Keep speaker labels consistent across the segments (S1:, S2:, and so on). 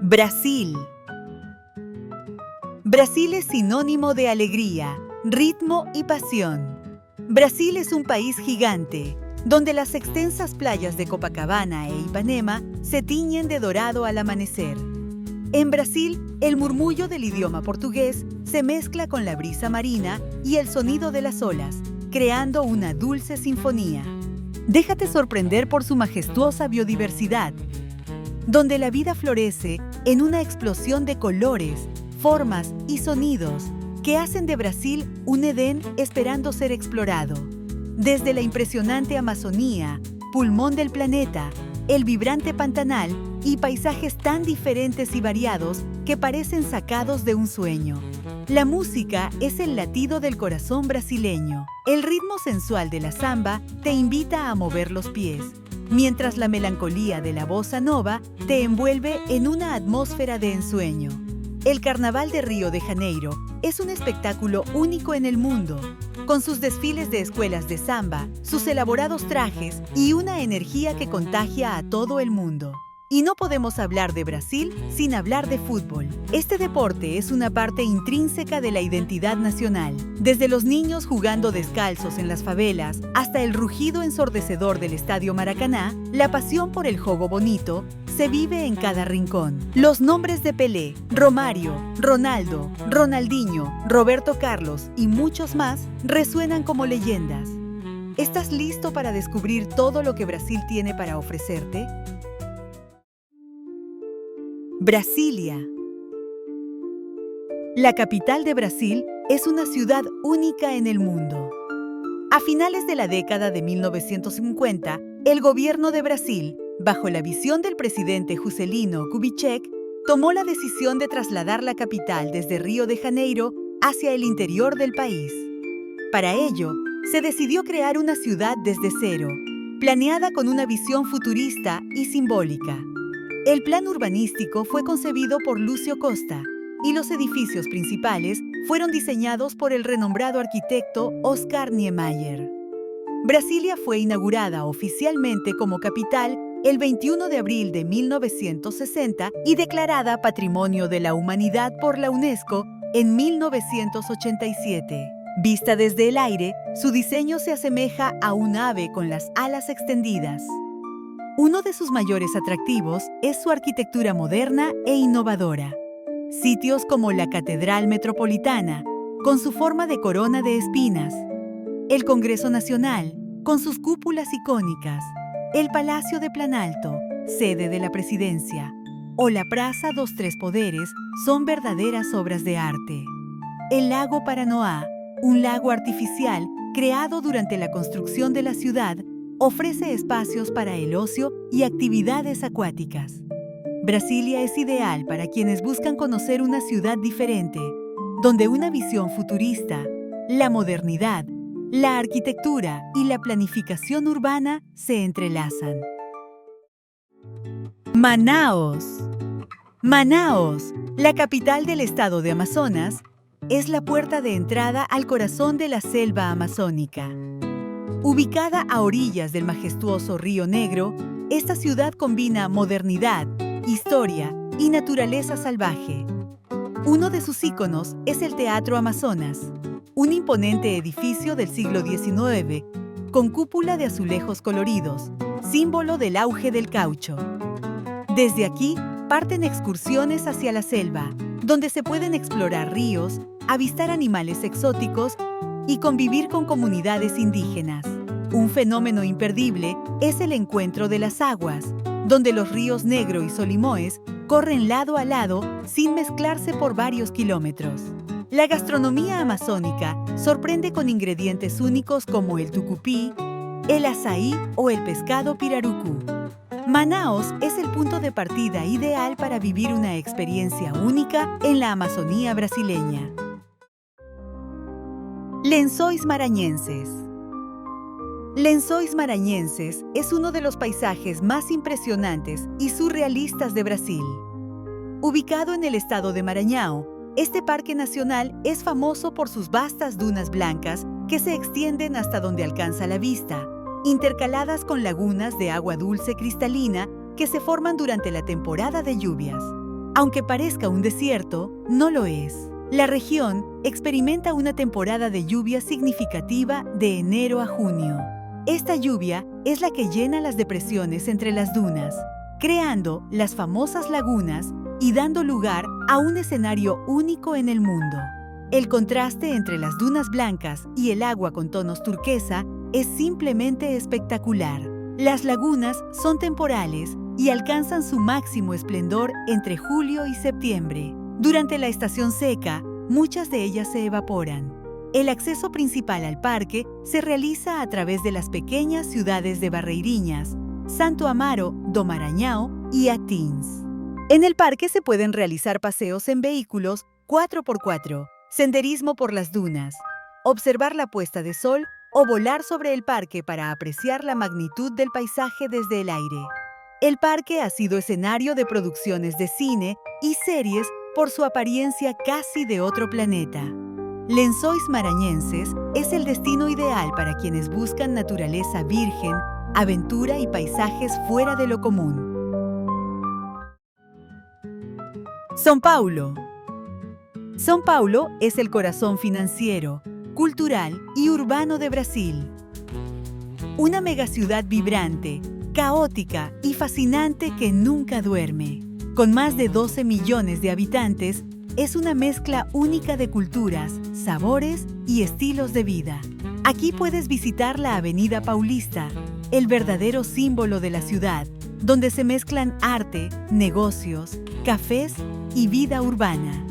S1: Brasil. Brasil es sinónimo de alegría, ritmo y pasión. Brasil es un país gigante, donde las extensas playas de Copacabana e Ipanema se tiñen de dorado al amanecer. En Brasil, el murmullo del idioma portugués se mezcla con la brisa marina y el sonido de las olas, creando una dulce sinfonía. Déjate sorprender por su majestuosa biodiversidad, donde la vida florece en una explosión de colores, formas y sonidos que hacen de Brasil un Edén esperando ser explorado. Desde la impresionante Amazonía, pulmón del planeta, el vibrante Pantanal y paisajes tan diferentes y variados que parecen sacados de un sueño. La música es el latido del corazón brasileño. El ritmo sensual de la samba te invita a mover los pies, mientras la melancolía de la bossa nova te envuelve en una atmósfera de ensueño. El Carnaval de Río de Janeiro es un espectáculo único en el mundo, con sus desfiles de escuelas de samba, sus elaborados trajes y una energía que contagia a todo el mundo. Y no podemos hablar de Brasil sin hablar de fútbol. Este deporte es una parte intrínseca de la identidad nacional. Desde los niños jugando descalzos en las favelas hasta el rugido ensordecedor del Estadio Maracaná, la pasión por el jogo bonito se vive en cada rincón. Los nombres de Pelé, Romario, Ronaldo, Ronaldinho, Roberto Carlos y muchos más resuenan como leyendas. ¿Estás listo para descubrir todo lo que Brasil tiene para ofrecerte? Brasilia. La capital de Brasil es una ciudad única en el mundo. A finales de la década de 1950, el gobierno de Brasil, bajo la visión del presidente Juscelino Kubitschek, tomó la decisión de trasladar la capital desde Río de Janeiro hacia el interior del país. Para ello, se decidió crear una ciudad desde cero, planeada con una visión futurista y simbólica. El plan urbanístico fue concebido por Lúcio Costa y los edificios principales fueron diseñados por el renombrado arquitecto Oscar Niemeyer. Brasilia fue inaugurada oficialmente como capital el 21 de abril de 1960 y declarada Patrimonio de la Humanidad por la UNESCO en 1987. Vista desde el aire, su diseño se asemeja a un ave con las alas extendidas. Uno de sus mayores atractivos es su arquitectura moderna e innovadora. Sitios como la Catedral Metropolitana, con su forma de corona de espinas, el Congreso Nacional, con sus cúpulas icónicas, el Palacio de Planalto, sede de la presidencia, o la Praça dos Três Poderes son verdaderas obras de arte. El lago Paranoá, un lago artificial creado durante la construcción de la ciudad, ofrece espacios para el ocio y actividades acuáticas. Brasilia es ideal para quienes buscan conocer una ciudad diferente, donde una visión futurista, la modernidad, la arquitectura y la planificación urbana se entrelazan. Manaos. Manaos, la capital del estado de Amazonas, es la puerta de entrada al corazón de la selva amazónica. Ubicada a orillas del majestuoso Río Negro, esta ciudad combina modernidad, historia y naturaleza salvaje. Uno de sus íconos es el Teatro Amazonas, un imponente edificio del siglo XIX, con cúpula de azulejos coloridos, símbolo del auge del caucho. Desde aquí parten excursiones hacia la selva, donde se pueden explorar ríos, avistar animales exóticos y convivir con comunidades indígenas. Un fenómeno imperdible es el encuentro de las aguas, donde los ríos Negro y Solimões corren lado a lado sin mezclarse por varios kilómetros. La gastronomía amazónica sorprende con ingredientes únicos como el tucupí, el azaí o el pescado pirarucu. Manaos es el punto de partida ideal para vivir una experiencia única en la Amazonía brasileña. Lençóis Maranhenses. Lençóis Maranhenses es uno de los paisajes más impresionantes y surrealistas de Brasil. Ubicado en el estado de Maranhão, este parque nacional es famoso por sus vastas dunas blancas que se extienden hasta donde alcanza la vista, intercaladas con lagunas de agua dulce cristalina que se forman durante la temporada de lluvias. Aunque parezca un desierto, no lo es. La región experimenta una temporada de lluvia significativa de enero a junio. Esta lluvia es la que llena las depresiones entre las dunas, creando las famosas lagunas y dando lugar a un escenario único en el mundo. El contraste entre las dunas blancas y el agua con tonos turquesa es simplemente espectacular. Las lagunas son temporales y alcanzan su máximo esplendor entre julio y septiembre. Durante la estación seca, muchas de ellas se evaporan. El acceso principal al parque se realiza a través de las pequeñas ciudades de Barreirinhas, Santo Amaro, do Maranhão y Atins. En el parque se pueden realizar paseos en vehículos 4x4, senderismo por las dunas, observar la puesta de sol o volar sobre el parque para apreciar la magnitud del paisaje desde el aire. El parque ha sido escenario de producciones de cine y series por su apariencia casi de otro planeta. Lençóis Maranhenses es el destino ideal para quienes buscan naturaleza virgen, aventura y paisajes fuera de lo común. São Paulo. São Paulo es el corazón financiero, cultural y urbano de Brasil. Una megaciudad vibrante, caótica y fascinante que nunca duerme. Con más de 12 millones de habitantes, es una mezcla única de culturas, sabores y estilos de vida. Aquí puedes visitar la Avenida Paulista, el verdadero símbolo de la ciudad, donde se mezclan arte, negocios, cafés y vida urbana.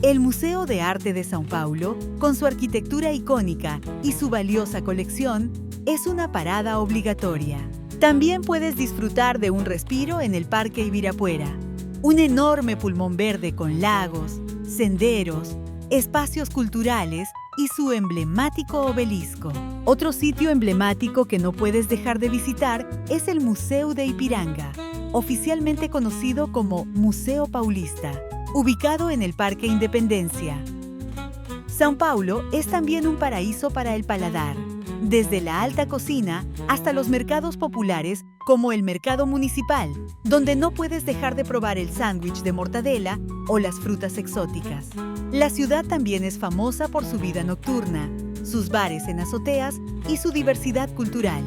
S1: El Museo de Arte de São Paulo, con su arquitectura icónica y su valiosa colección, es una parada obligatoria. También puedes disfrutar de un respiro en el Parque Ibirapuera, un enorme pulmón verde con lagos, senderos, espacios culturales y su emblemático obelisco. Otro sitio emblemático que no puedes dejar de visitar es el Museu de Ipiranga, oficialmente conocido como Museo Paulista, ubicado en el Parque Independencia. São Paulo es también un paraíso para el paladar, desde la alta cocina hasta los mercados populares como el Mercado Municipal, donde no puedes dejar de probar el sándwich de mortadela o las frutas exóticas. La ciudad también es famosa por su vida nocturna, sus bares en azoteas y su diversidad cultural.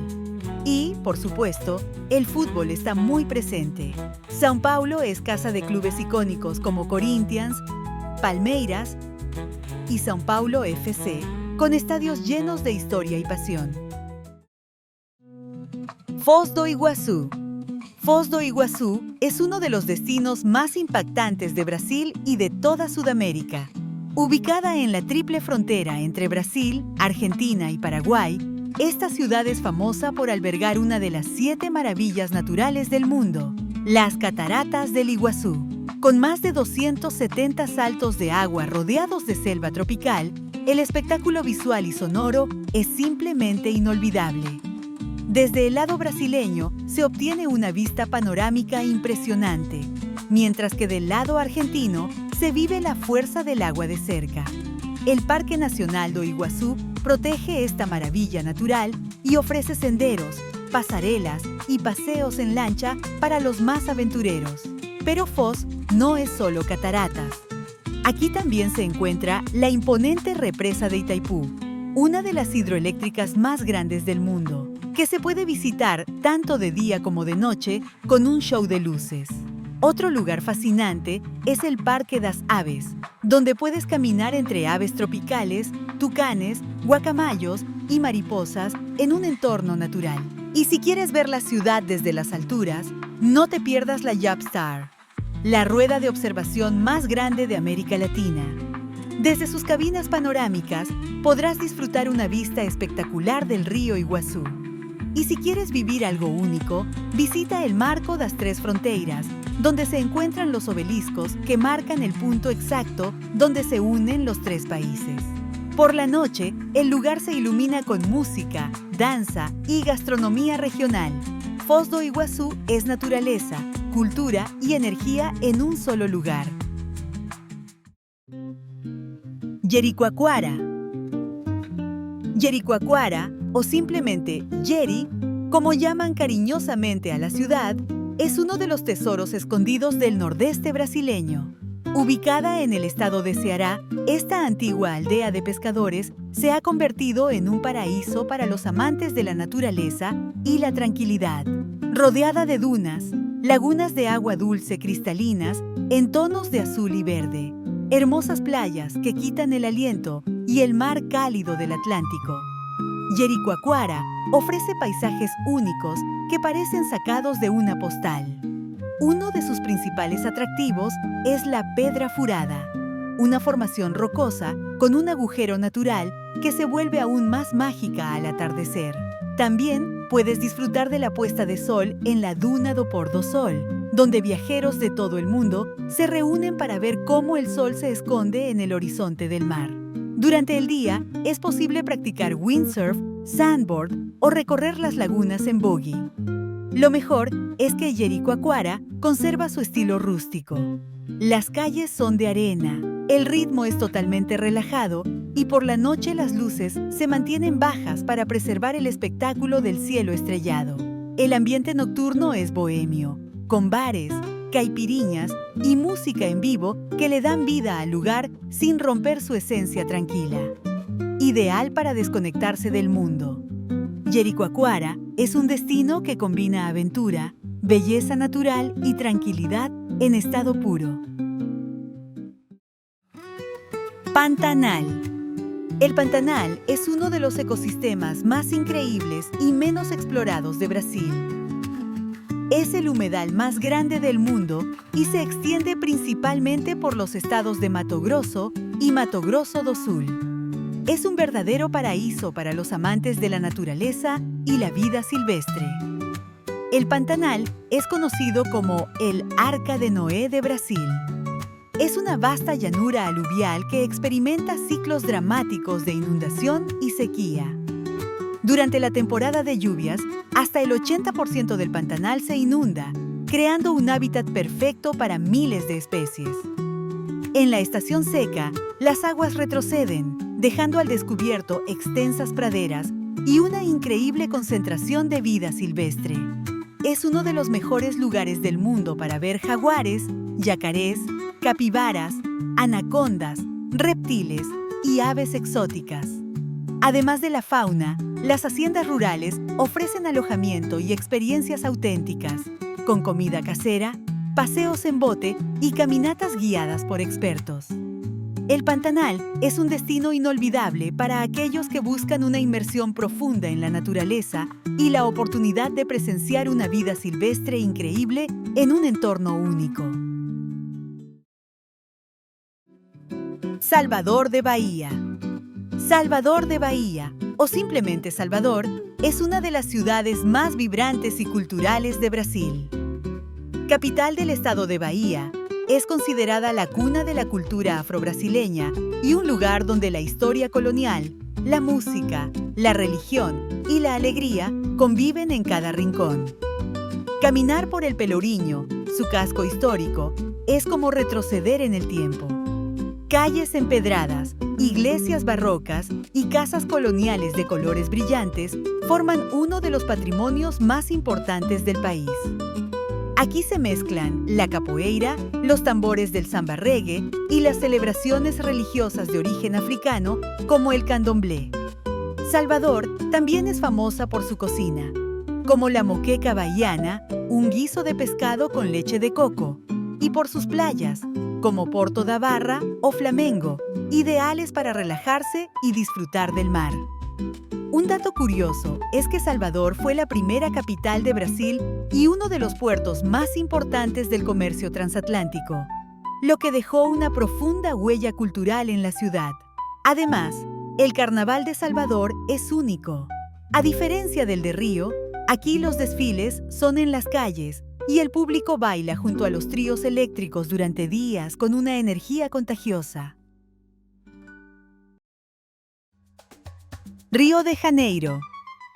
S1: Y, por supuesto, el fútbol está muy presente. São Paulo es casa de clubes icónicos como Corinthians, Palmeiras y São Paulo FC, con estadios llenos de historia y pasión. Foz do Iguazú. Foz do Iguazú es uno de los destinos más impactantes de Brasil y de toda Sudamérica. Ubicada en la triple frontera entre Brasil, Argentina y Paraguay, esta ciudad es famosa por albergar una de las 7 maravillas naturales del mundo, las Cataratas del Iguazú. Con más de 270 saltos de agua rodeados de selva tropical, el espectáculo visual y sonoro es simplemente inolvidable. Desde el lado brasileño se obtiene una vista panorámica impresionante, mientras que del lado argentino se vive la fuerza del agua de cerca. El Parque Nacional do Iguazú protege esta maravilla natural y ofrece senderos, pasarelas y paseos en lancha para los más aventureros. Pero Foz no es solo cataratas. Aquí también se encuentra la imponente represa de Itaipú, una de las hidroeléctricas más grandes del mundo, que se puede visitar tanto de día como de noche con un show de luces. Otro lugar fascinante es el Parque das Aves, donde puedes caminar entre aves tropicales, tucanes, guacamayos y mariposas en un entorno natural. Y si quieres ver la ciudad desde las alturas, no te pierdas la Yapstar, la rueda de observación más grande de América Latina. Desde sus cabinas panorámicas podrás disfrutar una vista espectacular del río Iguazú. Y si quieres vivir algo único, visita el Marco das Três Fronteiras, donde se encuentran los obeliscos que marcan el punto exacto donde se unen los 3 países. Por la noche, el lugar se ilumina con música, danza y gastronomía regional. Foz do Iguazú es naturaleza, cultura y energía en un solo lugar. Jericoacoara. Jericoacoara, o simplemente Jeri, como llaman cariñosamente a la ciudad, es uno de los tesoros escondidos del nordeste brasileño. Ubicada en el estado de Ceará, esta antigua aldea de pescadores se ha convertido en un paraíso para los amantes de la naturaleza y la tranquilidad. Rodeada de dunas, lagunas de agua dulce cristalinas en tonos de azul y verde, hermosas playas que quitan el aliento y el mar cálido del Atlántico. Jericoacoara ofrece paisajes únicos que parecen sacados de una postal. Uno de sus principales atractivos es la Pedra Furada, una formación rocosa con un agujero natural que se vuelve aún más mágica al atardecer. También puedes disfrutar de la puesta de sol en la Duna do Pôr do Sol, donde viajeros de todo el mundo se reúnen para ver cómo el sol se esconde en el horizonte del mar. Durante el día, es posible practicar windsurf, sandboard o recorrer las lagunas en buggy. Lo mejor es que Jericoacoara conserva su estilo rústico. Las calles son de arena, el ritmo es totalmente relajado y por la noche las luces se mantienen bajas para preservar el espectáculo del cielo estrellado. El ambiente nocturno es bohemio, con bares, caipiriñas y música en vivo que le dan vida al lugar sin romper su esencia tranquila. Ideal para desconectarse del mundo. Jericoacoara es un destino que combina aventura, belleza natural y tranquilidad en estado puro. Pantanal. El Pantanal es uno de los ecosistemas más increíbles y menos explorados de Brasil. Es el humedal más grande del mundo y se extiende principalmente por los estados de Mato Grosso y Mato Grosso do Sul. Es un verdadero paraíso para los amantes de la naturaleza y la vida silvestre. El Pantanal es conocido como el Arca de Noé de Brasil. Es una vasta llanura aluvial que experimenta ciclos dramáticos de inundación y sequía. Durante la temporada de lluvias, hasta el 80% del Pantanal se inunda, creando un hábitat perfecto para miles de especies. En la estación seca, las aguas retroceden, dejando al descubierto extensas praderas y una increíble concentración de vida silvestre. Es uno de los mejores lugares del mundo para ver jaguares, yacarés, capibaras, anacondas, reptiles y aves exóticas. Además de la fauna, las haciendas rurales ofrecen alojamiento y experiencias auténticas, con comida casera, paseos en bote y caminatas guiadas por expertos. El Pantanal es un destino inolvidable para aquellos que buscan una inmersión profunda en la naturaleza y la oportunidad de presenciar una vida silvestre increíble en un entorno único. Salvador de Bahía. Salvador de Bahía, o simplemente Salvador, es una de las ciudades más vibrantes y culturales de Brasil. Capital del estado de Bahía, es considerada la cuna de la cultura afrobrasileña y un lugar donde la historia colonial, la música, la religión y la alegría conviven en cada rincón. Caminar por el Pelourinho, su casco histórico, es como retroceder en el tiempo. Calles empedradas, iglesias barrocas y casas coloniales de colores brillantes forman uno de los patrimonios más importantes del país. Aquí se mezclan la capoeira, los tambores del samba reggae y las celebraciones religiosas de origen africano como el candomblé. Salvador también es famosa por su cocina, como la moqueca bahiana, un guiso de pescado con leche de coco, y por sus playas, como Porto da Barra o Flamengo, ideales para relajarse y disfrutar del mar. Un dato curioso es que Salvador fue la primera capital de Brasil y uno de los puertos más importantes del comercio transatlántico, lo que dejó una profunda huella cultural en la ciudad. Además, el Carnaval de Salvador es único. A diferencia del de Río, aquí los desfiles son en las calles y el público baila junto a los tríos eléctricos durante días con una energía contagiosa. Río de Janeiro.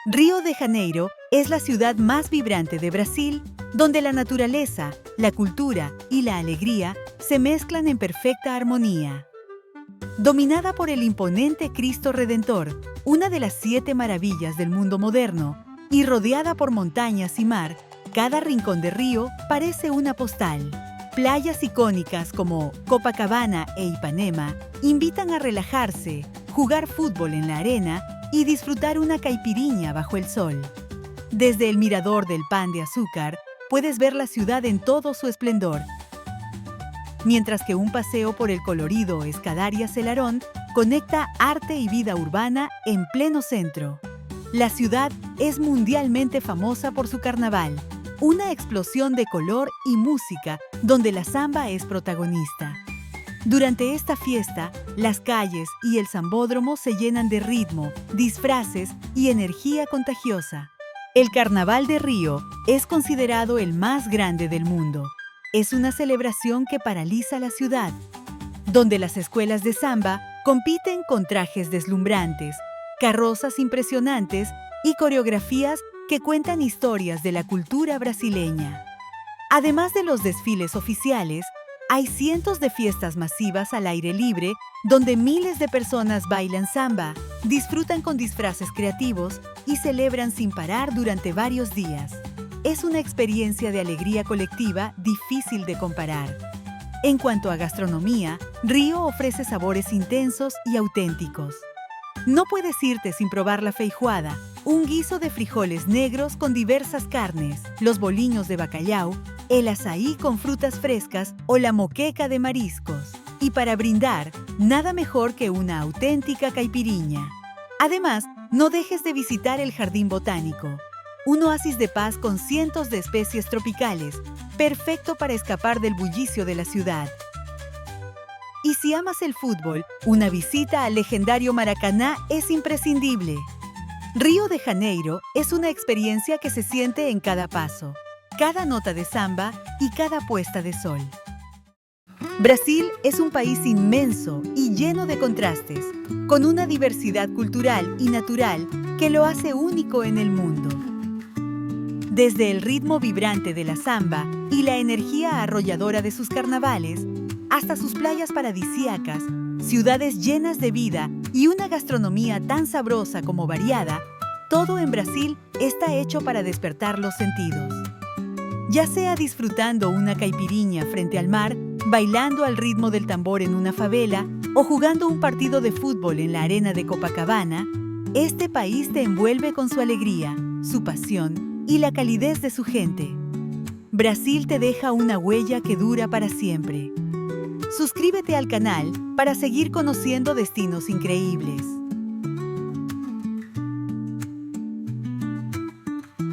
S1: Río de Janeiro es la ciudad más vibrante de Brasil, donde la naturaleza, la cultura y la alegría se mezclan en perfecta armonía. Dominada por el imponente Cristo Redentor, una de las 7 maravillas del mundo moderno, y rodeada por montañas y mar, Cada rincón de Río parece una postal. Playas icónicas como Copacabana e Ipanema invitan a relajarse, jugar fútbol en la arena y disfrutar una caipirinha bajo el sol. Desde el mirador del Pan de Azúcar, puedes ver la ciudad en todo su esplendor, mientras que un paseo por el colorido Escadaria Celarón conecta arte y vida urbana en pleno centro. La ciudad es mundialmente famosa por su carnaval, una explosión de color y música donde la samba es protagonista. Durante esta fiesta, las calles y el sambódromo se llenan de ritmo, disfraces y energía contagiosa. El Carnaval de Río es considerado el más grande del mundo. Es una celebración que paraliza la ciudad, donde las escuelas de samba compiten con trajes deslumbrantes, carrozas impresionantes y coreografías que cuentan historias de la cultura brasileña. Además de los desfiles oficiales, hay cientos de fiestas masivas al aire libre donde miles de personas bailan samba, disfrutan con disfraces creativos y celebran sin parar durante varios días. Es una experiencia de alegría colectiva difícil de comparar. En cuanto a gastronomía, Río ofrece sabores intensos y auténticos. No puedes irte sin probar la feijoada, un guiso de frijoles negros con diversas carnes, los boliños de bacalhau, el azaí con frutas frescas o la moqueca de mariscos. Y para brindar, nada mejor que una auténtica caipirinha. Además, no dejes de visitar el Jardín Botánico, un oasis de paz con cientos de especies tropicales, perfecto para escapar del bullicio de la ciudad. Y si amas el fútbol, una visita al legendario Maracaná es imprescindible. Río de Janeiro es una experiencia que se siente en cada paso, cada nota de samba y cada puesta de sol. Brasil es un país inmenso y lleno de contrastes, con una diversidad cultural y natural que lo hace único en el mundo. Desde el ritmo vibrante de la samba y la energía arrolladora de sus carnavales, hasta sus playas paradisíacas, ciudades llenas de vida y una gastronomía tan sabrosa como variada, todo en Brasil está hecho para despertar los sentidos. Ya sea disfrutando una caipirinha frente al mar, bailando al ritmo del tambor en una favela o jugando un partido de fútbol en la arena de Copacabana, este país te envuelve con su alegría, su pasión y la calidez de su gente. Brasil te deja una huella que dura para siempre. Suscríbete al canal para seguir conociendo destinos increíbles.